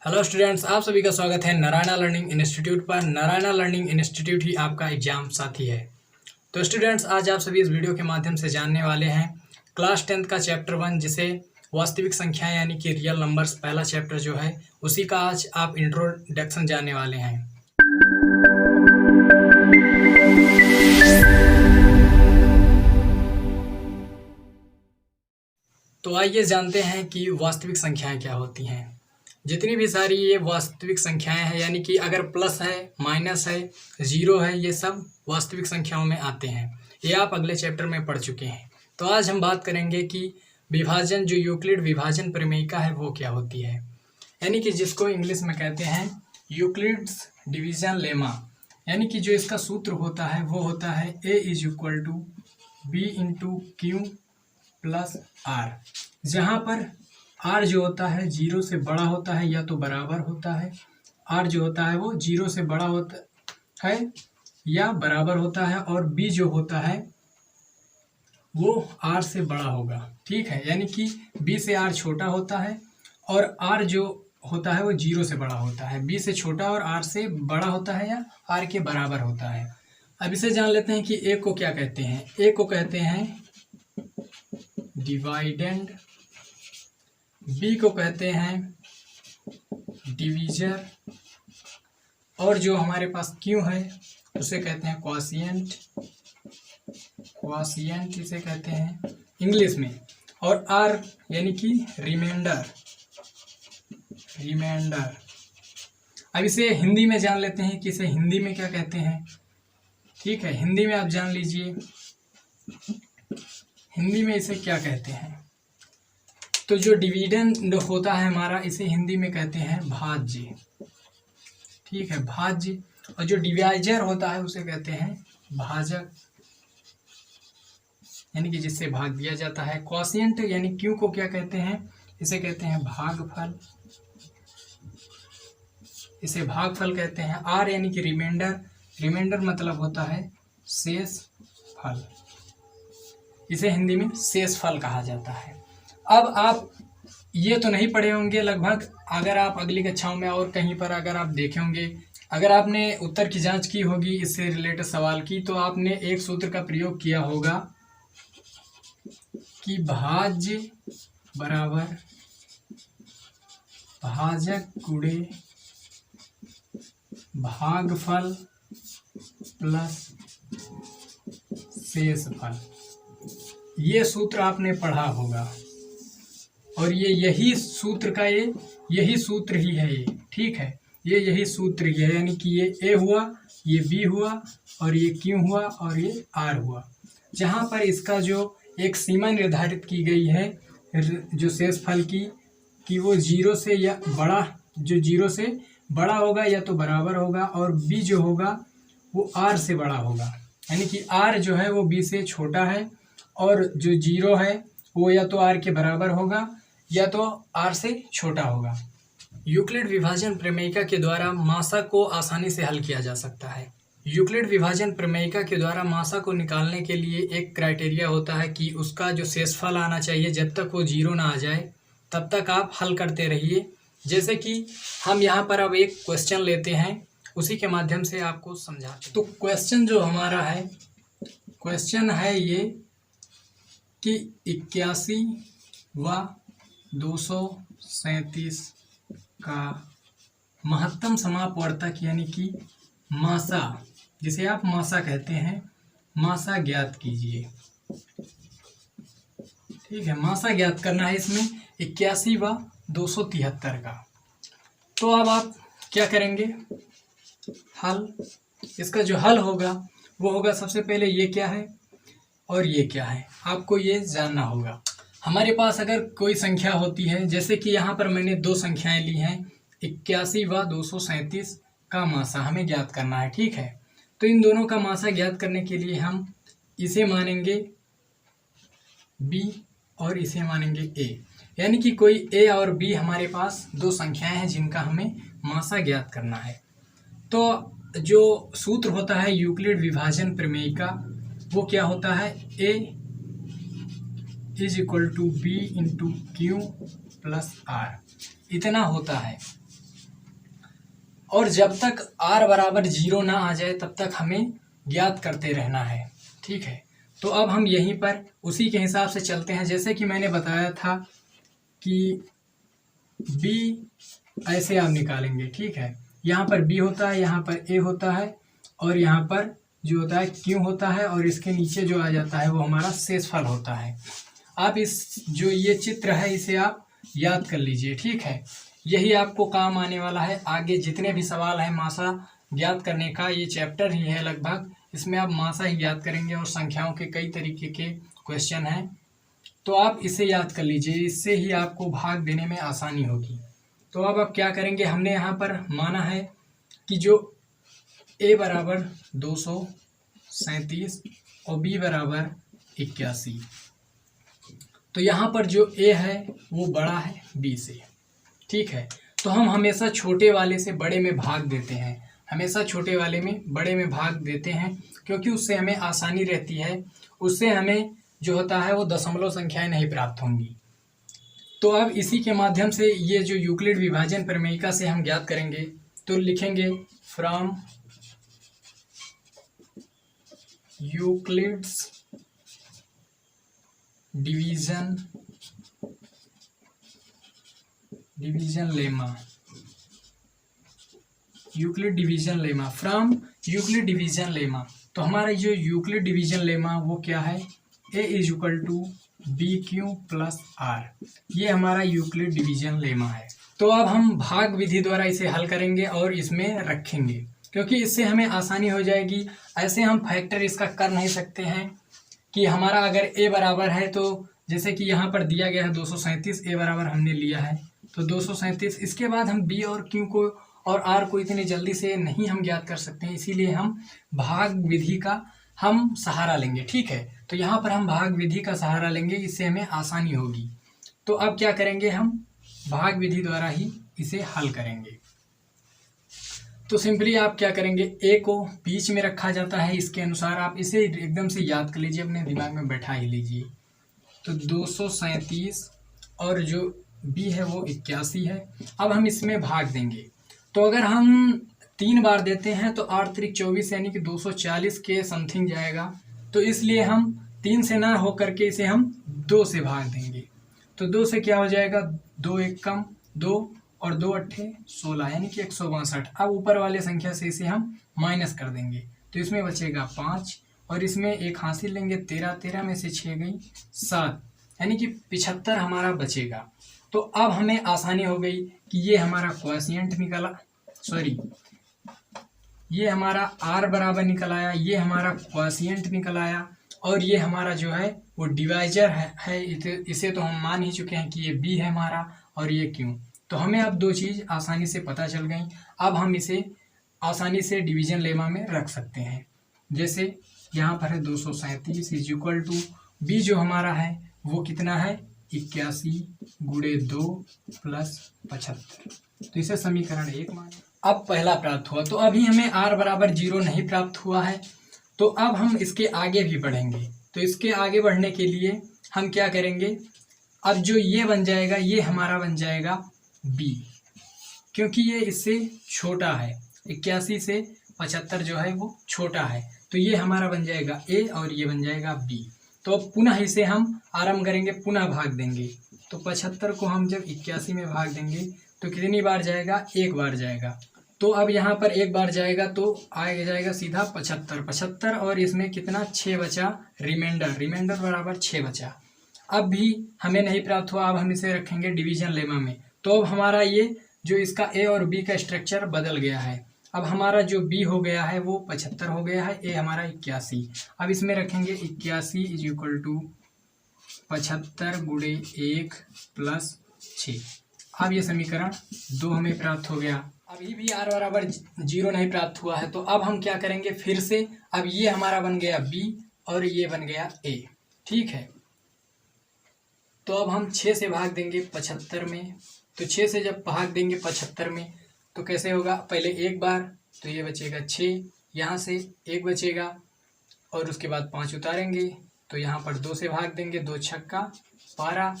Hello students, आप सभी का स्वागत है नारायणा लर्निंग इंस्टीट्यूट पर। नारायणा लर्निंग इंस्टीट्यूट ही आपका एग्जाम साथी है। तो स्टूडेंट्स, आज आप सभी इस वीडियो के माध्यम से जानने वाले हैं क्लास 10th का चैप्टर 1, जिसे वास्तविक संख्या यानी कि रियल नंबर्स पहला चैप्टर जो है उसी का आज आप इंट्रोडक्शन जानने वाले हैं। तो आइए जानते हैं कि वास्तविक संख्याएं क्या होती हैं। जितनी भी सारी ये वास्तविक संख्याएं हैं, यानी कि अगर प्लस है, माइनस है, जीरो है, ये सब वास्तविक संख्याओं में आते हैं। ये आप अगले चैप्टर में पढ़ चुके हैं। तो आज हम बात करेंगे कि विभाजन, जो यूक्लिड विभाजन प्रमेयिका है वो क्या होती है, यानी कि जिसको इंग्लिश में कहते हैं यूक्लिड्स डिवीजन लेमा। यानी कि जो इसका सूत्र होता है वो होता है A = B × Q + R, जहाँ पर R जो होता है जीरो से बड़ा होता है या तो बराबर होता है। R जो होता है वो जीरो से बड़ा होता है या बराबर होता है, और B जो होता है वो R से बड़ा होगा। ठीक है, यानी कि B से R छोटा होता है और R जो होता है वो जीरो से बड़ा होता है। B से छोटा और R से बड़ा होता है या R के बराबर होता है। अब इसे जान लेते हैं कि A को क्या कहते हैं। A को कहते हैं डिवाइडेंड, बी को कहते हैं डिवीजर, और जो हमारे पास क्यू है उसे कहते हैं क्वॉशिएंट। क्वॉशिएंट इसे कहते हैं इंग्लिश में। और आर यानी कि रिमाइंडर। रिमाइंडर। अब इसे हिंदी में जान लेते हैं कि इसे हिंदी में क्या कहते हैं। ठीक है, हिंदी में आप जान लीजिए हिंदी में इसे क्या कहते हैं। तो जो डिविडेंड होता है हमारा, इसे हिंदी में कहते हैं भाज्य। ठीक है, भाज्य। और जो डिवाइजर होता है उसे कहते हैं भाजक, यानी कि जिससे भाग दिया जाता है। क्वॉशिएंट यानी क्यू को क्या कहते हैं, इसे कहते हैं भागफल। इसे भागफल कहते हैं। आर यानी कि रिमाइंडर। रिमाइंडर मतलब होता है शेष फल। इसे हिंदी में शेष फल कहा जाता है। अब आप ये तो नहीं पढ़े होंगे लगभग, अगर आप अगली कक्षाओं में और कहीं पर अगर आप देखे होंगे, अगर आपने उत्तर की जांच की होगी इससे रिलेटेड सवाल की, तो आपने एक सूत्र का प्रयोग किया होगा कि भाज्य बराबर भाजक गुणे भागफल प्लस शेषफल। ये सूत्र आपने पढ़ा होगा, और ये यही सूत्र का यही सूत्र ही है ये। ठीक है, ये यही सूत्र ही है, यानी कि ये A हुआ, ये B हुआ, और ये Q हुआ, और ये R हुआ, जहाँ पर इसका जो एक सीमा निर्धारित की गई है जो शेषफल की, कि वो जीरो से या बड़ा, जो जीरो से बड़ा होगा या तो बराबर होगा, और B जो होगा वो R से बड़ा होगा। यानी कि R जो है वो B से छोटा है, और जो जीरो है वो या तो R के बराबर होगा या तो R से छोटा होगा। यूक्लिड विभाजन प्रमेयिका के द्वारा मासा को आसानी से हल किया जा सकता है। यूक्लिड विभाजन प्रमेयिका के द्वारा मासा को निकालने के लिए एक क्राइटेरिया होता है कि उसका जो शेषफल आना चाहिए, जब तक वो जीरो ना आ जाए तब तक आप हल करते रहिए। जैसे कि हम यहाँ पर अब एक क्वेश्चन लेते हैं, उसी के माध्यम से आपको समझाते हैं। तो क्वेश्चन जो हमारा है, क्वेश्चन है ये कि 81 व 237 का महत्तम समापवर्तक यानी कि मासा, जिसे आप मासा कहते हैं, मासा ज्ञात कीजिए। ठीक है, मासा ज्ञात करना है इसमें 81 व 273 का। तो अब आप क्या करेंगे, हल। इसका जो हल होगा वो होगा, सबसे पहले ये क्या है और ये क्या है, आपको ये जानना होगा। हमारे पास अगर कोई संख्या होती है, जैसे कि यहाँ पर मैंने दो संख्याएं ली हैं, 81 व 237 का मासा हमें ज्ञात करना है। ठीक है, तो इन दोनों का मासा ज्ञात करने के लिए हम इसे मानेंगे B और इसे मानेंगे A, यानी कि कोई A और B हमारे पास दो संख्याएं हैं जिनका हमें मासा ज्ञात करना है। तो जो सूत्र होता है यूक्लिड विभाजन प्रमेयिका, वो क्या होता है, A = B × Q + R, इतना होता है। और जब तक r बराबर 0 ना आ जाए तब तक हमें ज्ञात करते रहना है। ठीक है, तो अब हम यहीं पर उसी के हिसाब से चलते हैं। जैसे कि मैंने बताया था कि b ऐसे आप निकालेंगे। ठीक है, यहाँ पर b होता है, यहाँ पर a होता है और यहाँ पर जो होता है q होता है और इसके नीचे जो आ जाता है वो हमारा शेषफल होता है। आप इस जो ये चित्र है इसे आप याद कर लीजिए। ठीक है, यही आपको काम आने वाला है। आगे जितने भी सवाल हैं मासा ज्ञात करने का, ये चैप्टर ही है लगभग, इसमें आप मासा ही याद करेंगे और संख्याओं के कई तरीके के क्वेश्चन हैं, तो आप इसे याद कर लीजिए, इससे ही आपको भाग देने में आसानी होगी। तो अब आप क्या करेंगे, हमने यहाँ पर माना है कि जो a बराबर 237 और b बराबर 81, तो यहाँ पर जो a है वो बड़ा है b से। ठीक है, तो हम हमेशा छोटे वाले से बड़े में भाग देते हैं, हमेशा छोटे वाले में बड़े में भाग देते हैं, क्योंकि उससे हमें आसानी रहती है, उससे हमें जो होता है वो दशमलव संख्याएं नहीं प्राप्त होंगी। तो अब इसी के माध्यम से ये जो यूक्लिड विभाजन प्रमेयिका से हम ज्ञात करेंगे, तो लिखेंगे from Euclid's division lemma, Euclid division lemma, from Euclid division lemma. तो हमारा जो यूक्लिड डिवीजन लेमा वो क्या है, a is equal to B Q plus R, ये हमारा यूक्लिड डिवीजन लेमा है। तो अब हम भाग विधि द्वारा इसे हल करेंगे और इसमें रखेंगे, क्योंकि इससे हमें आसानी हो जाएगी। ऐसे हम फैक्टर इसका कर नहीं सकते हैं कि हमारा अगर a बराबर है, तो जैसे कि यहाँ पर दिया गया है 237, a बराबर हमने लिया है तो 237, इसके बाद हम b और q को और r को इतने जल्दी से नहीं हम ज्ञात कर सकते हैं, इसीलिए हम भाग विधि का हम सहारा लेंगे। ठीक है, तो यहाँ पर हम भाग विधि का सहारा लेंगे, इससे हमें आसानी होगी। तो अब क्या करेंगे, हम भाग विधि द्वारा ही इसे हल करेंगे। तो सिंपली आप क्या करेंगे, a को बीच में रखा जाता है, इसके अनुसार आप इसे एकदम से याद कर लीजिए, अपने दिमाग में बैठा ही लीजिए। तो 237 और जो b है वो 81 है। अब हम इसमें भाग देंगे, तो अगर हम 3 बार देते हैं तो 8 त्रिक 24 यानी कि 240 के समथिंग जाएगा, तो इसलिए हम 3 से ना हो करके इसे हम 2 से भाग देंगे। तो 2 से क्या हो जाएगा, 2 एक कम 2 और 2 अट्ठे 16 यानी कि 162। अब ऊपर वाले संख्या से इसे हम माइनस कर देंगे, तो इसमें बचेगा 5 और इसमें एक हासिल लेंगे 13, 13 में से 6 गई 7 यानी कि 75 हमारा बचेगा। तो अब हमें आसानी हो गई कि ये हमारा क्वोशिएंट निकला, सॉरी ये हमारा r बराबर निकल आया, ये हमारा क्वोशिएंट निकल आया और ये हमारा जो है वो डिवाइजर है। इसे तो हम मान ही चुके हैं कि ये b है हमारा और ये q। तो हमें अब 2 चीज़ आसानी से पता चल गई। अब हम इसे आसानी से डिवीजन लेमा में रख सकते हैं। जैसे यहाँ पर है 237 इज इक्वल टू b जो हमारा है वो कितना है 81 गुणे 2 प्लस 75, तो इसे समीकरण 1 माने। अब पहला प्राप्त हुआ, तो अभी हमें r बराबर 0 नहीं प्राप्त हुआ है, तो अब हम इसके आगे भी बढ़ेंगे। तो इसके आगे बढ़ने के लिए हम क्या करेंगे, अब जो ये बन जाएगा ये हमारा बन जाएगा b, क्योंकि ये इससे छोटा है, 81 से 75 जो है वो छोटा है, तो ये हमारा बन जाएगा a और ये बन जाएगा b। तो अब पुनः इसे हम आरंभ करेंगे, पुनः भाग देंगे। तो 75 को हम जब 81 में भाग देंगे तो कितनी बार जाएगा, 1 बार जाएगा। तो अब यहाँ पर 1 बार जाएगा तो आगे जाएगा सीधा 75 और इसमें कितना 6 बचा, रिमाइंडर बराबर 6 बचा। अब भी हमें नहीं प्राप्त हुआ, अब हम इसे रखेंगे डिवीजन लेमा में। तो अब हमारा ये जो इसका a और b का स्ट्रक्चर बदल गया है। अब हमारा जो b हो गया है वो 75 हो गया है, a हमारा 81। अब इसमें रखेंगे 81 इज इक्वल टू 75 गुणे 1 प्लस 6। अब ये समीकरण 2 हमें प्राप्त हो गया। अभी भी r बराबर 0 नहीं प्राप्त हुआ है, तो अब हम क्या करेंगे फिर से, अब ये हमारा बन गया b और ये बन गया a। ठीक है, तो अब हम 6 से भाग देंगे 75 में, तो 6 से जब भाग देंगे 75 में तो कैसे होगा, पहले 1 बार, तो ये बचेगा 6, यहाँ से 1 बचेगा और उसके बाद 5 उतारेंगे, तो यहाँ पर 2 से भाग देंगे, 2 छक्का 12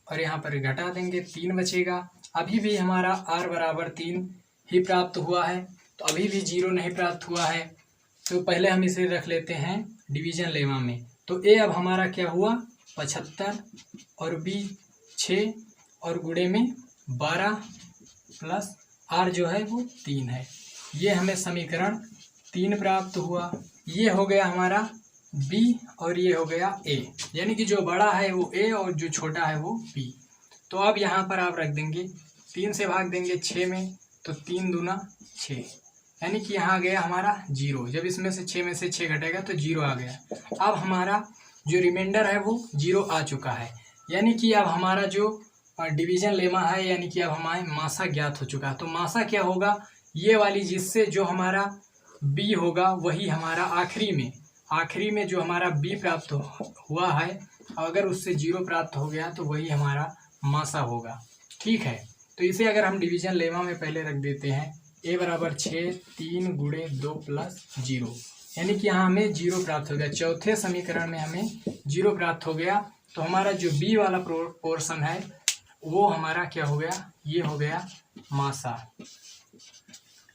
और यहाँ पर घटा देंगे 3 बचेगा। अभी भी हमारा r बराबर 3 ही प्राप्त हुआ है, तो अभी भी 0 नहीं प्राप्त हुआ है। तो पहले हम इसे रख लेते हैं डिवीजन लेमा में। तो ए अब हमारा क्या हुआ 75 और बी 6 और गुणे में 12 प्लस आर जो है वो 3 है। ये हमें समीकरण 3 प्राप्त हुआ। ये हो गया हमारा बी और ये हो गया ए, यानी कि जो बड़ा है वो ए और जो छोटा है वो बी। तो अब यहाँ पर आप रख देंगे 3 से भाग देंगे 6 में, तो 3 दूना 6, यानी कि यहाँ गया हमारा 0। जब इसमें से 6 में से 6 घटेगा तो 0 आ गया। अब हमारा जो रिमाइंडर है वो 0 आ चुका है, यानी कि अब हमारा जो डिवीजन लेमा है, यानी कि अब हमारे मासा ज्ञात हो चुका है। तो मासा क्या होगा, ये वाली जिससे जो हमारा बी होगा वही हमारा आखिरी में जो हमारा बी प्राप्त हुआ है, अगर उससे 0 प्राप्त हो गया तो वही हमारा मासा होगा। ठीक है, तो इसे अगर हम डिवीजन लेमा में पहले रख देते हैं, ए बराबर 6 3 गुणे 2 प्लस 0, यानी कि यहाँ हमें 0 प्राप्त हो गया। चौथे समीकरण में हमें 0 प्राप्त हो गया। तो हमारा जो बी वाला पोर्शन है वो हमारा क्या हो गया, ये हो गया मासा।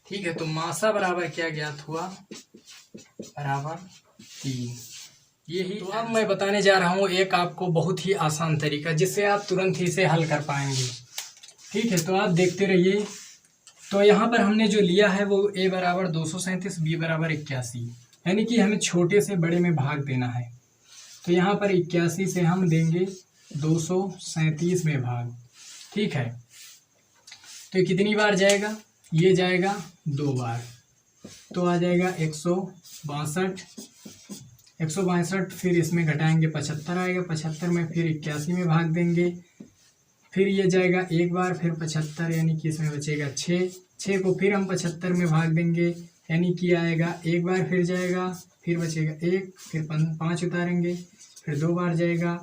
ठीक है, तो मासा बराबर क्या ज्ञात हुआ, बराबर 3। यही तो अब मैं बताने जा रहा हूँ एक आपको बहुत ही आसान तरीका, जिससे आप तुरंत ही इसे हल कर पाएंगे। ठीक है, तो आप देखते रहिए। तो यहाँ पर हमने जो लिया है वो ए बराबर 237, बी बराबर 81, यानी कि हमें छोटे से बड़े में भाग देना है। तो यहाँ पर 81 से हम देंगे 237 में भाग। ठीक है, तो कितनी बार जाएगा, ये जाएगा 2 बार, तो आ जाएगा 162। फिर इसमें घटाएंगे 75 आएगा, 75 में फिर 81 में भाग देंगे, फिर ये जाएगा 1 बार, फिर 75, यानी कि इसमें बचेगा 6 को फिर हम 75 में भाग देंगे, यानी कि आएगा 1 बार, फिर जाएगा, फिर बचेगा 1, फिर 5 उतारेंगे, फिर 2 बार जाएगा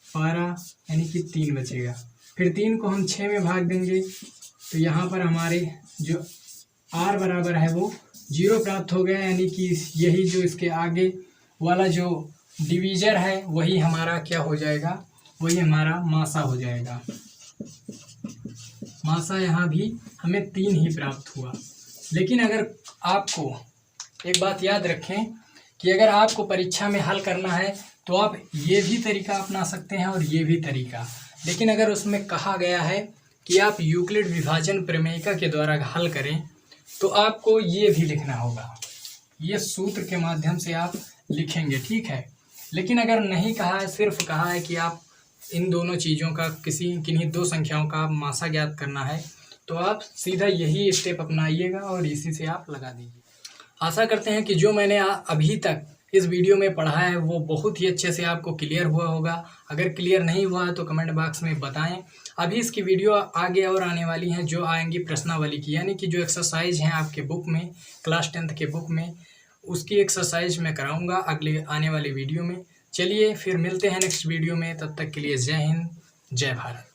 12, यानी कि 3 बचेगा, फिर 3 को हम 6 में भाग देंगे। तो यहाँ पर हमारे जो आर बराबर है वो 0 प्राप्त हो गया, यानी कि यही जो इसके आगे वाला जो डिवीजर है वही हमारा क्या हो जाएगा, वही हमारा मासा हो जाएगा। मासा यहाँ भी हमें 3 ही प्राप्त हुआ। लेकिन अगर आपको एक बात याद रखें कि अगर आपको परीक्षा में हल करना है तो आप ये भी तरीका अपना सकते हैं और ये भी तरीका, लेकिन अगर उसमें कहा गया है कि आप यूक्लिड विभाजन प्रमेयिका के द्वारा हल करें तो आपको ये भी लिखना होगा, ये सूत्र के माध्यम से आप लिखेंगे। ठीक है, लेकिन अगर नहीं कहा है, सिर्फ कहा है कि आप इन दोनों चीज़ों का किन्हीं 2 संख्याओं का मासा ज्ञात करना है, तो आप सीधा यही स्टेप अपनाइएगा और इसी से आप लगा दीजिए। आशा करते हैं कि जो मैंने अभी तक इस वीडियो में पढ़ा है वो बहुत ही अच्छे से आपको क्लियर हुआ होगा। अगर क्लियर नहीं हुआ है तो कमेंट बॉक्स में बताएं। अभी इसकी वीडियो आगे और आने वाली हैं जो आएंगी प्रश्नावली की, यानी कि जो एक्सरसाइज हैं आपके बुक में, क्लास 10th के बुक में, उसकी एक्सरसाइज मैं कराऊंगा अगले आने वाली वीडियो में। चलिए फिर मिलते हैं नेक्स्ट वीडियो में, तब तक के लिए जय हिंद, जय भारत।